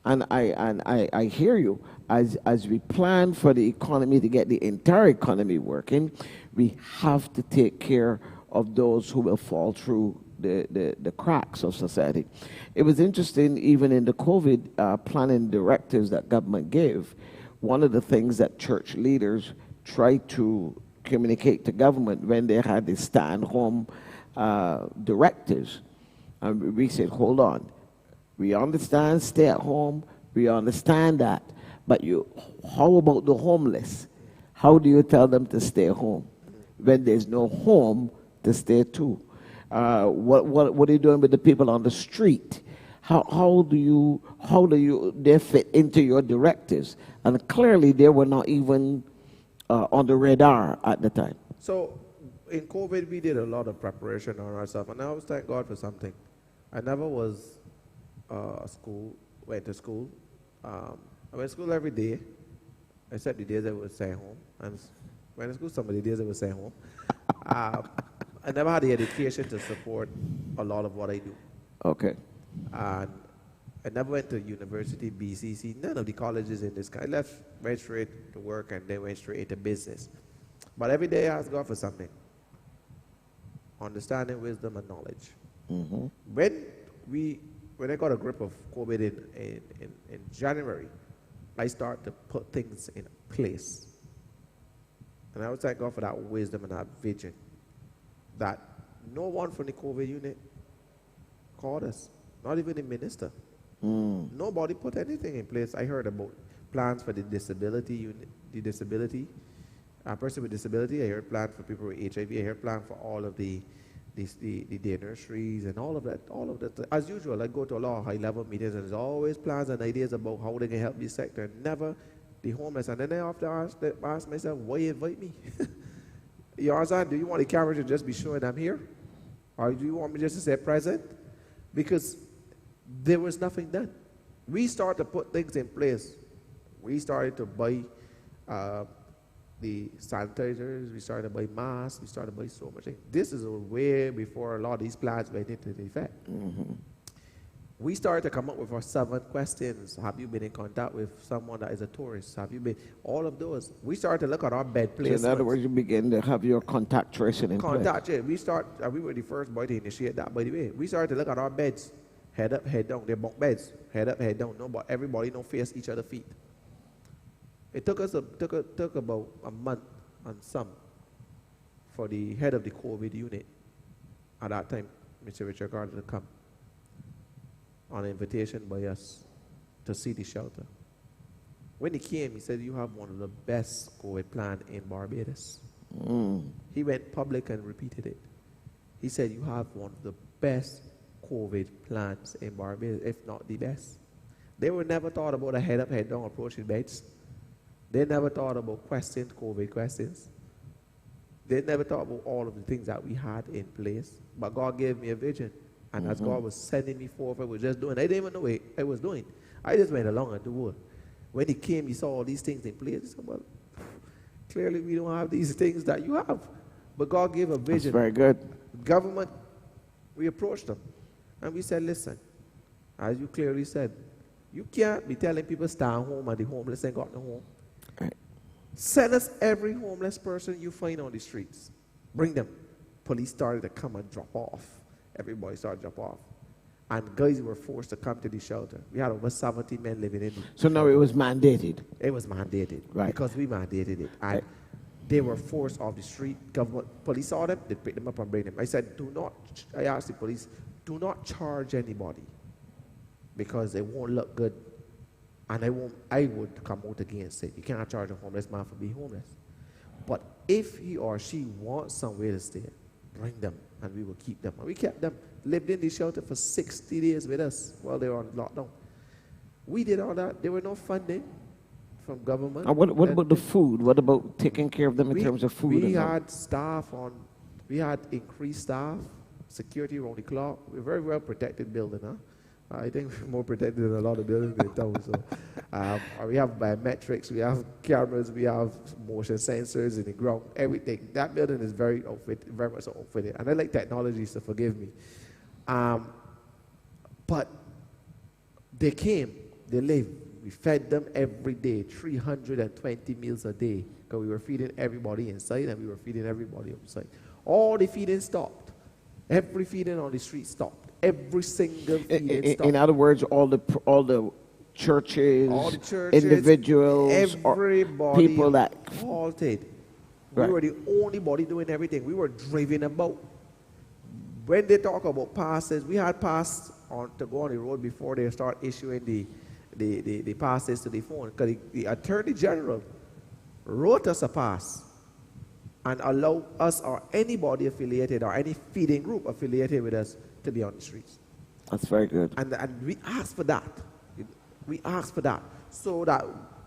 And I hear you. As we plan for the economy to get the entire economy working, we have to take care of those who will fall through the cracks of society. It was interesting, even in the COVID planning directives that government gave, one of the things that church leaders tried to communicate to government when they had the stay-at-home directives, and we said, hold on, we understand stay at home, we understand that, but how about the homeless? How do you tell them to stay home when there's no home to stay to? What are you doing with the people on the street? How do they fit into your directives? And clearly they were not even on the radar at the time. So in COVID, we did a lot of preparation on ourselves, and I always thank God for something. I never was went to school. I went to school every day, except the days I would stay home. And went to school some of the days I would stay home. I never had the education to support a lot of what I do. Okay. And I never went to university, BCC, none of the colleges in this country. I left, went straight to work, and then went straight into business. But every day I ask God for something. Understanding, wisdom, and knowledge. Mm-hmm. When I got a grip of COVID in January, I started to put things in place. And I would thank God for that wisdom and that vision, that no one from the COVID unit called us, not even the minister. Nobody put anything in place. I heard about plans for the disability unit, a person with disability. I heard plans for people with HIV. I heard plans for all of the day nurseries and all of that. As usual, I go to a lot of high-level meetings, and there's always plans and ideas about how they can help this sector, and never the homeless. And then I have to ask myself, why invite me? You understand? Do you want the camera to just be showing I'm here? Or do you want me just to say present? Because there was nothing done. We started to put things in place. We started to buy the sanitizers, we started to buy masks, we started to buy so much. This is way before a lot of these plans went into effect. Mm-hmm. We started to come up with our 7 questions. Have you been in contact with someone that is a tourist? Have you been? All of those. We started to look at our bed placements. So in other words, you begin to have your contact tracing in place. Yeah. We were the first boy to initiate that, by the way. We started to look at our beds. Head up, head down. They're bunk beds. Head up, head down. No, but everybody don't face each other's feet. It took us took about a month and some for the head of the COVID unit at that time, Mr. Richard Gardner, to come. on an invitation by us to see the shelter. When he came, he said, you have one of the best COVID plans in Barbados. He went public and repeated it. He said, you have one of the best COVID plans in Barbados, if not the best. They were never thought about a head up, head down approach in beds. They never thought about questions, COVID questions. They never thought about all of the things that we had in place. But God gave me a vision. And as God was sending me forth, I was just doing. I didn't even know what I was doing. I just went along and do it. When he came, he saw all these things in place. He said, well, clearly we don't have these things that you have. But God gave a vision. That's very good. Government, we approached them. And we said, listen, as you clearly said, you can't be telling people stay home and the homeless ain't got no home. Right. Send us every homeless person you find on the streets. Bring them. Police started to come and drop off. Everybody started to drop off. And guys were forced to come to the shelter. We had over 70 men living in it. So now it was mandated. It was mandated. Right. Because we mandated it. And Right. they were forced off the street. Government, police saw them, they picked them up and bring them. I said, I asked the police, do not charge anybody because it won't look good. And I would come out against it. You cannot charge a homeless man for being homeless. But if he or she wants somewhere to stay, bring them and we will keep them. And we kept them, lived in the shelter for 60 days with us while they were on lockdown. We did all that. There were no funding from government. And what about the food? What about taking care of them in terms of food? We had we had increased staff, security around the clock. We're a very well protected building, huh? I think we're more protected than a lot of buildings in town. So we have biometrics, we have cameras, we have motion sensors in the ground, everything. That building is very much outfitted. And I like technology, so forgive me. But they came, they lived. We fed them every day, 320 meals a day, because we were feeding everybody inside and we were feeding everybody outside. All the feeding stopped. Every feeding on the street stopped. Every single feeding stopped. In other words, all the churches, individuals, everybody, people that halted. Right. We were the only body doing everything. We were driving about. When they talk about passes, we had pass to go on the road before they start issuing the passes to the phone. Because the Attorney General wrote us a pass and allowed us or anybody affiliated or any feeding group affiliated with us to be on the streets. That's very good. And we asked for that. We asked for that. So that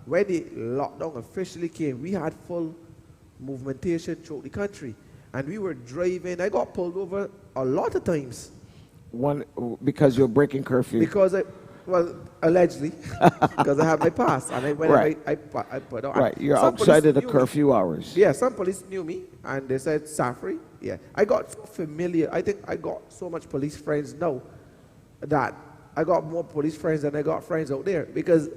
when the lockdown officially came, we had full movementation throughout the country. And we were driving. I got pulled over a lot of times. Because you're breaking curfew? Because allegedly, because I have my pass. And I put out. Right, you're outside of the curfew hours. Yeah, some police knew me, and they said, Safri. Yeah, I got so familiar. I think I got so much police friends now that I got more police friends than I got friends out there. Because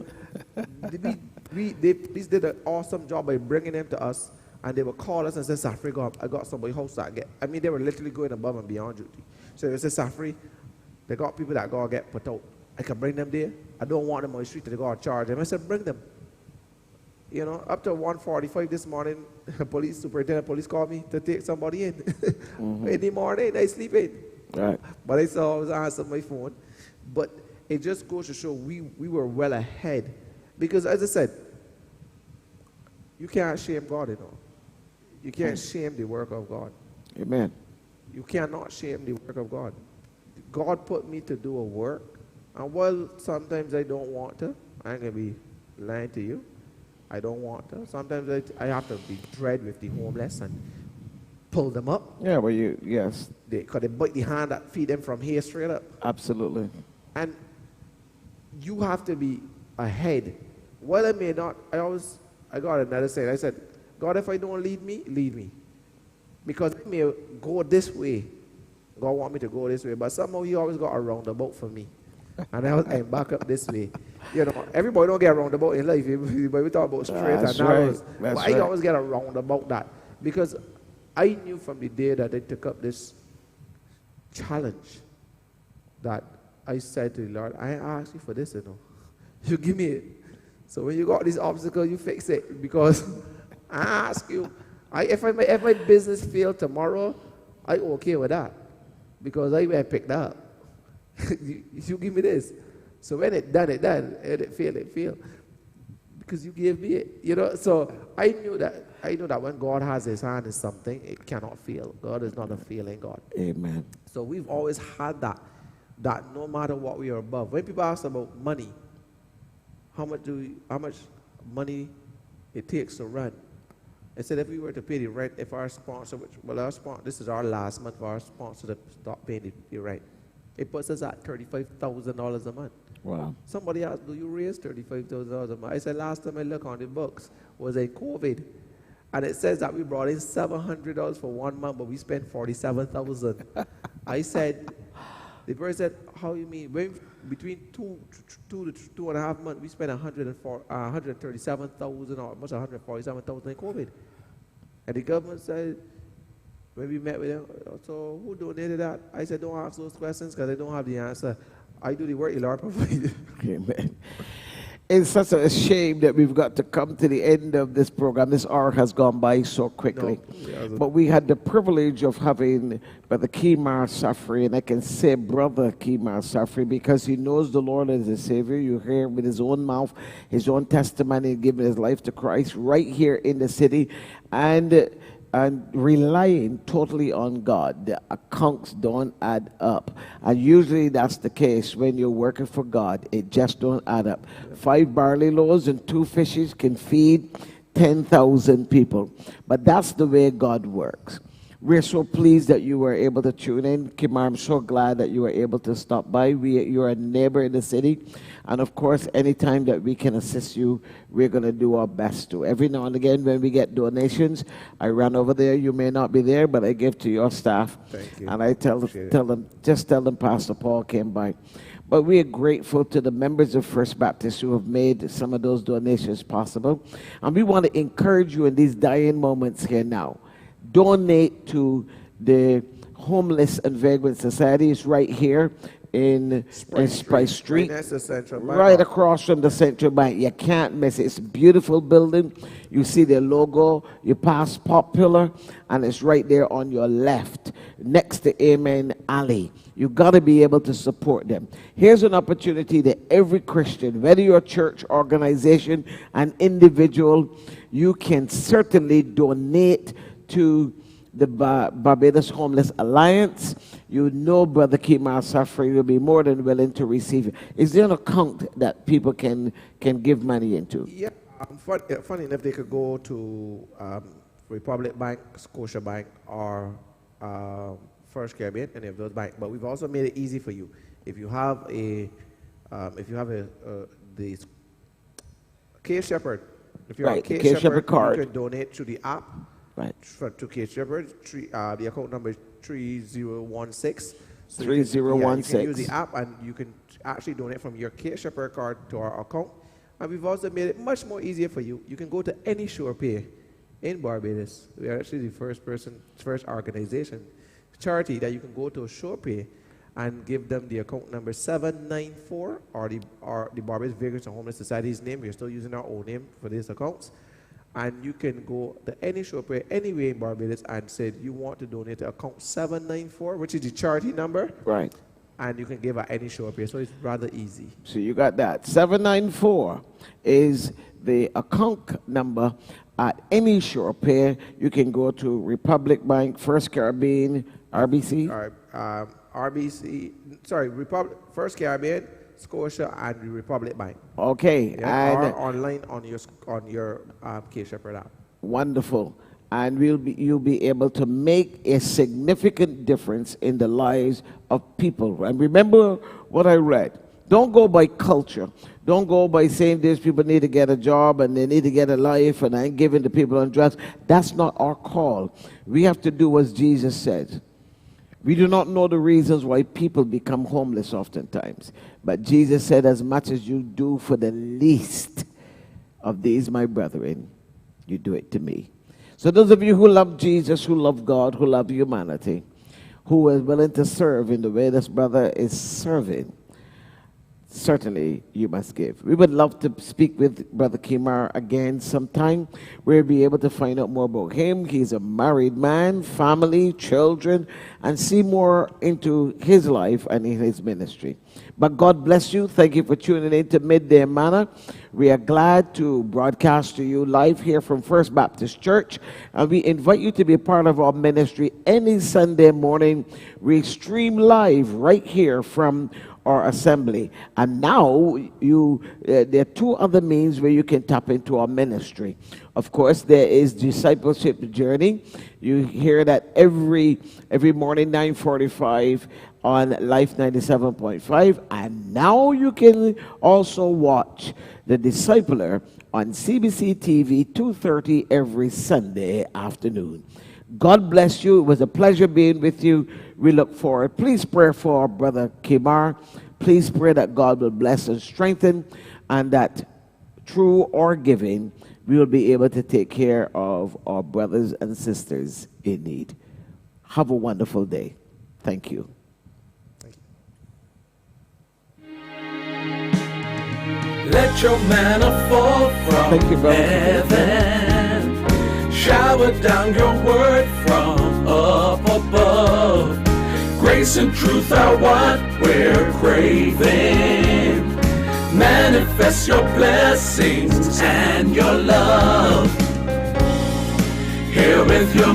police did an awesome job by bringing them to us, and they would call us and say, Safri, I got somebody house that get. I mean, they were literally going above and beyond duty. So they said, Safri, they got people that go get put out. I can bring them there. I don't want them on the street to go and charge them. I said, bring them. You know, up to 1:45 this morning, superintendent police called me to take somebody in. In the morning, I sleep in. Right. But I was answering my phone. But it just goes to show we were well ahead. Because as I said, you can't shame God, you know. You can't shame the work of God. Amen. You cannot shame the work of God. God put me to do a work. And while sometimes I don't want to, I ain't going to be lying to you. I don't want to. Sometimes I have to be dread with the homeless and pull them up. Yeah, well, yes. Because they bite the hand that feed them from here straight up. Absolutely. And you have to be ahead. Well, I may not, I got another saying. I said, God, if I don't lead me, lead me. Because I may go this way. God want me to go this way. But somehow he always got a roundabout for me. And I back up this way. You know, everybody don't get a roundabout in life. But we talk about straight and narrows. But I always get a roundabout that. Because I knew from the day that I took up this challenge that I said to the Lord, I asked you for this, you know. You give me it. So when you got this obstacle, you fix it. Because I ask you, if my business fail tomorrow, I okay with that. Because I picked up. you give me this. So when it done, it done. And it failed. Because you gave me it. So I knew that when God has his hand in something, it cannot fail. God is not a failing God. Amen. So we've always had that no matter what we are above. When people ask about money, how much money it takes to run? I said if we were to pay the rent, if our sponsor, this is our last month for our sponsor to stop paying the rent, it puts us at $35,000 a month. Wow. Somebody asked, do you raise $35,000 a month? I said, last time I looked on the books was in COVID. And it says that we brought in $700 for 1 month, but we spent $47,000. I said, the person said, how you mean? Between two to 2.5 months, we spent $137,000 or almost $147,000 in COVID. And the government said, when we met with them, so who donated that? I said, don't ask those questions because I don't have the answer. I do the work, the Lord provided. Amen. It's such a shame that we've got to come to the end of this program. This hour has gone by so quickly. But we had the privilege of having Brother Kemar Safri, and I can say Brother Kemar Safri because he knows the Lord as his Savior. You hear with his own mouth, his own testimony, giving his life to Christ right here in the city. And relying totally on God. The accounts don't add up. And usually that's the case when you're working for God. It just don't add up. 5 barley loaves and 2 fishes can feed 10,000 people. But that's the way God works. We're so pleased that you were able to tune in. Kemar, I'm so glad that you were able to stop by. You're a neighbor in the city. And of course, anytime that we can assist you, we're going to do our best to. Every now and again, when we get donations, I run over there. You may not be there, but I give to your staff. Thank you. And I tell them Pastor Paul came by. But we are grateful to the members of First Baptist who have made some of those donations possible. And we want to encourage you in these dying moments here now. Donate to the Homeless and Vagrant Society. It's right here in Spice Street, right across from the Central Bank. You can't miss it. It's a beautiful building. You see their logo. You pass Popular, and it's right there on your left, next to Amen Alley. You've got to be able to support them. Here's an opportunity that every Christian, whether you're a church, organization, an individual, you can certainly donate to the Barbados Homeless Alliance. You know Brother Kemar Safri will be more than willing to receive it. Is there an account that people can give money into? Yeah, funny enough, they could go to Republic Bank, Scotia Bank, or First Caribbean, any of those banks. But we've also made it easy for you. If you have the K Shepherd, if you're right, a K Shepherd card, you can donate through the app. Right. To K Shepherd, the account number is 3016. So 3016. You can use the app and you can actually donate from your K Shepherd card to our account. And we've also made it much more easier for you. You can go to any Shore Pay in Barbados. We are actually the first organization, charity that you can go to Shore Pay and give them the account number 794 or the Barbados Vagrants and Homeless Society's name. We're still using our own name for these accounts. And you can go to any Shore Pay anywhere in Barbados and say you want to donate to account 794, which is the charity number. Right. And you can give at any Shore Pay, so it's rather easy. So you got that. 794 is the account number at any Shore Pay. You can go to Republic Bank, First Caribbean, RBC. First Caribbean, Scotia, and the Republic Bank. Okay. Yeah, and or online on your K Shepherd app. Wonderful. And you'll be able to make a significant difference in the lives of people. And remember what I read. Don't go by culture. Don't go by saying these people need to get a job and they need to get a life and I'm giving the people on drugs. That's not our call. We have to do as Jesus said. We do not know the reasons why people become homeless oftentimes. But Jesus said, as much as you do for the least of these, my brethren, you do it to me. So those of you who love Jesus, who love God, who love humanity, who are willing to serve in the way this brother is serving, certainly you must give. We would love to speak with Brother Kimar again sometime. We'll be able to find out more about him. He's a married man, family, children, and see more into his life and in his ministry. But God bless you. Thank you for tuning in to Midday Manna. We are glad to broadcast to you live here from First Baptist Church, and we invite you to be a part of our ministry any Sunday morning. We stream live right here from our assembly. And now there are two other means where you can tap into our ministry. Of course, there is Discipleship Journey. You hear that every morning, 9:45 on Life 97.5. And now you can also watch The Discipler on CBC TV 2:30 every Sunday afternoon. God bless you. It was a pleasure being with you. We look forward. Please pray for our Brother Kimar. Please pray that God will bless and strengthen, and that through our giving, we will be able to take care of our brothers and sisters in need. Have a wonderful day. Thank you. Let your manna fall from Thank you, brother. heaven. Shower down your word from up above. Grace and truth are what we're craving. Manifest your blessings and your love. Here with your